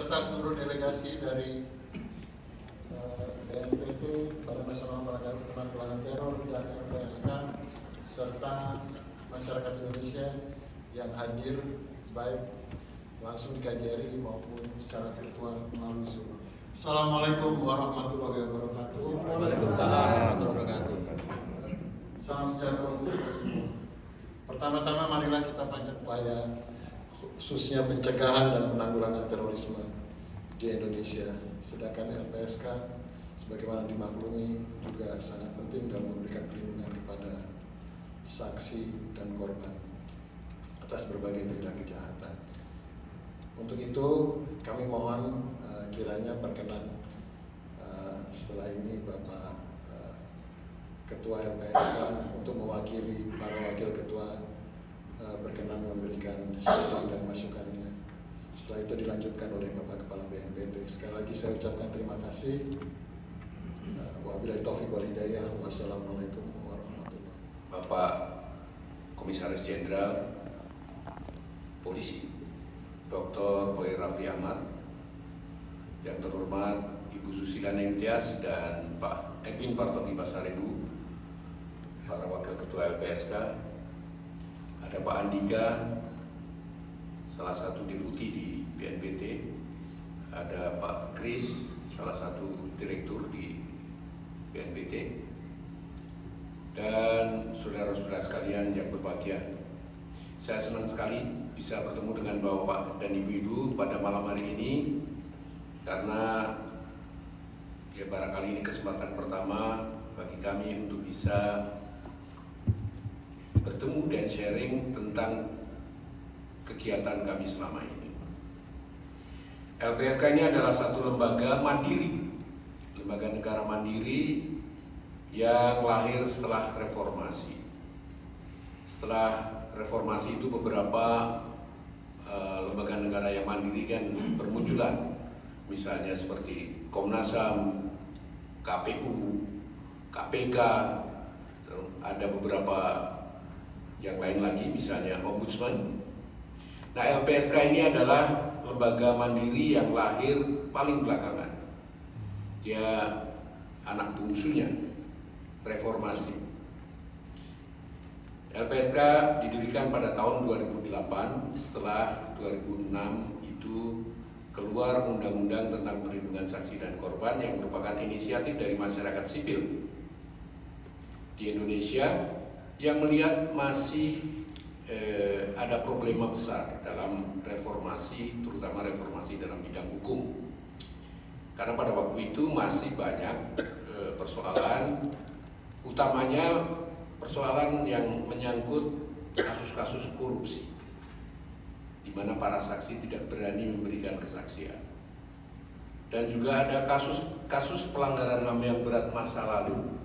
beserta seluruh delegasi dari BNPT, Badan Nasional Penanggulangan Teror dan LPSK serta masyarakat Indonesia yang hadir baik langsung di KJRI maupun secara virtual melalui Zoom. Assalamualaikum warahmatullahi wabarakatuh. Waalaikumsalam warahmatullahi wabarakatuh. Salam sejahtera untuk kita semua. Pertama-tama marilah kita panjat upaya khususnya pencegahan dan penanggulangan terorisme di Indonesia. Sedangkan LPSK sebagaimana dimaklumi juga sangat penting dalam memberikan perlindungan kepada saksi dan korban atas berbagai tindak kejahatan. Untuk itu kami mohon kiranya berkenan setelah ini Bapak Ketua LPSK untuk mewakili para wakil ketua berkenan memberikan saran dan masukannya. Setelah itu dilanjutkan oleh Bapak Kepala BNPT. Sekali lagi saya ucapkan terima kasih. Wabillahi taufiq wal hidayah. Wassalamualaikum warahmatullahi wabarakatuh. Bapak Komisaris Jenderal Polisi Dr. Boy Rafli Ahmad, yang terhormat Ibu Susila Nengtyas dan Pak Edwin Partogi Pasaredu, para wakil ketua LPSK, ada Pak Andika, salah satu deputi di BNPT, ada Pak Kris, salah satu direktur di BNPT, dan saudara-saudara sekalian yang berbahagia. Saya senang sekali bisa bertemu dengan Bapak dan Ibu-Ibu pada malam hari ini, karena ya barangkali ini kesempatan pertama bagi kami untuk bisa bertemu dan sharing tentang kegiatan kami selama ini. LPSK ini adalah satu lembaga mandiri, lembaga negara mandiri yang lahir setelah reformasi. Setelah reformasi itu beberapa lembaga negara yang mandiri kan bermunculan, misalnya seperti Komnas HAM, KPU, KPK, ada beberapa yang lain lagi, misalnya Ombudsman. Nah, LPSK ini adalah lembaga mandiri yang lahir paling belakangan. Dia anak bungsunya reformasi. LPSK didirikan pada tahun 2008 setelah 2006 itu keluar Undang-Undang tentang Perlindungan Saksi dan Korban yang merupakan inisiatif dari masyarakat sipil di Indonesia yang melihat masih ada problema besar dalam reformasi, terutama reformasi dalam bidang hukum. Karena pada waktu itu masih banyak persoalan, utamanya persoalan yang menyangkut kasus-kasus korupsi, di mana para saksi tidak berani memberikan kesaksian. Dan juga ada kasus pelanggaran HAM yang berat masa lalu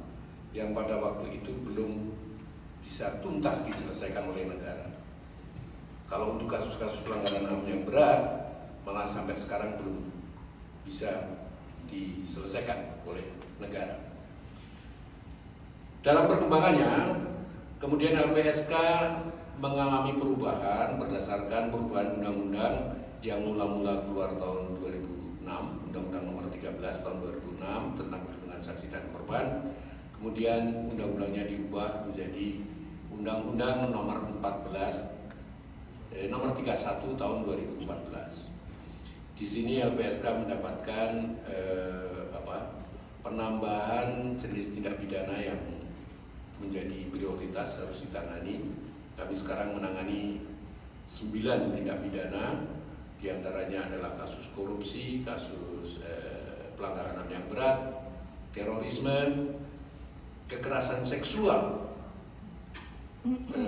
yang pada waktu itu belum bisa tuntas diselesaikan oleh negara. Kalau untuk kasus-kasus pelanggaran HAM yang berat, malah sampai sekarang belum bisa diselesaikan oleh negara. Dalam perkembangannya, kemudian LPSK mengalami perubahan berdasarkan perubahan undang-undang yang mula-mula keluar tahun 2006, Undang-Undang Nomor 13 tahun 2006 tentang perlindungan saksi dan korban. Kemudian undang-undangnya diubah menjadi Undang-Undang Nomor 31 tahun 2014. Di sini LPSK mendapatkan penambahan jenis tindak pidana yang menjadi prioritas harus ditangani. Kami sekarang menangani 9 tindak pidana, diantaranya adalah kasus korupsi, kasus pelanggaran HAM yang berat, terorisme, kekerasan seksual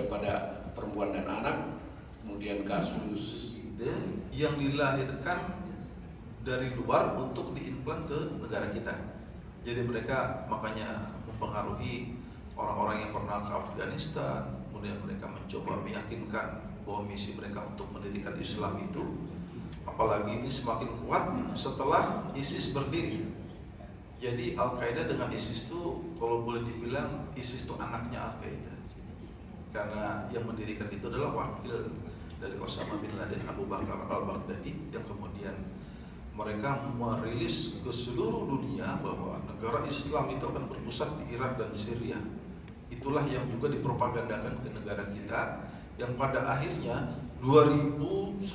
pada perempuan dan anak, kemudian kasus yang dilahirkan dari luar untuk diimplan ke negara kita. Jadi mereka makanya mempengaruhi orang-orang yang pernah ke Afghanistan, kemudian mereka mencoba meyakinkan bahwa misi mereka untuk mendirikan Islam itu, apalagi ini semakin kuat setelah ISIS berdiri. Jadi Al-Qaeda dengan ISIS itu kalau boleh dibilang ISIS itu anaknya Al-Qaeda, karena yang mendirikan itu adalah wakil dari Osama bin Laden, Abu Bakar al-Baghdadi, yang kemudian mereka merilis ke seluruh dunia bahwa negara Islam itu akan berpusat di Irak dan Syria. Itulah yang juga dipropagandakan ke negara kita, yang pada akhirnya 2.157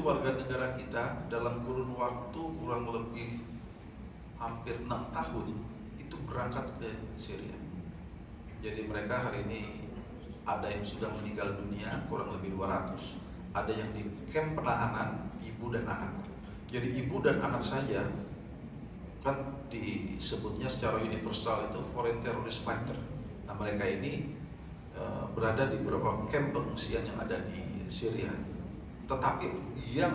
warga negara kita dalam kurun waktu kurang lebih hampir 6 tahun itu berangkat ke Syria. Jadi mereka hari ini ada yang sudah meninggal dunia kurang lebih 200, ada yang di kamp penahanan ibu dan anak. Jadi ibu dan anak saja kan disebutnya secara universal itu foreign terrorist fighter. Nah mereka ini berada di beberapa kamp pengungsian yang ada di Syria. Tetapi yang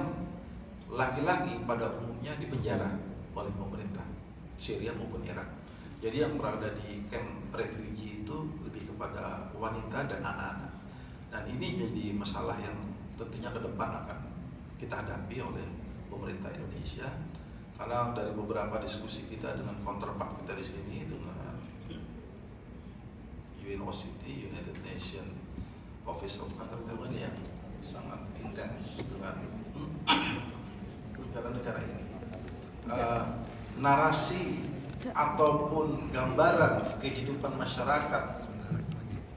laki-laki pada umumnya dipenjara oleh pemerintah Syria maupun Irak. Jadi yang berada di kamp refugee itu lebih kepada wanita dan anak-anak. Dan ini jadi masalah yang tentunya ke depan akan kita hadapi oleh pemerintah Indonesia, karena dari beberapa diskusi kita dengan counterpart kita di sini dengan UNOCT, United Nations Office of Counterterrorism yang sangat intens dengan negara-negara ini. Narasi ataupun gambaran kehidupan masyarakat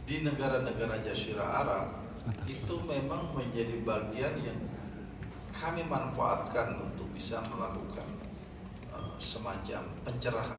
di negara-negara Jazirah Arab itu memang menjadi bagian yang kami manfaatkan untuk bisa melakukan semacam pencerahan.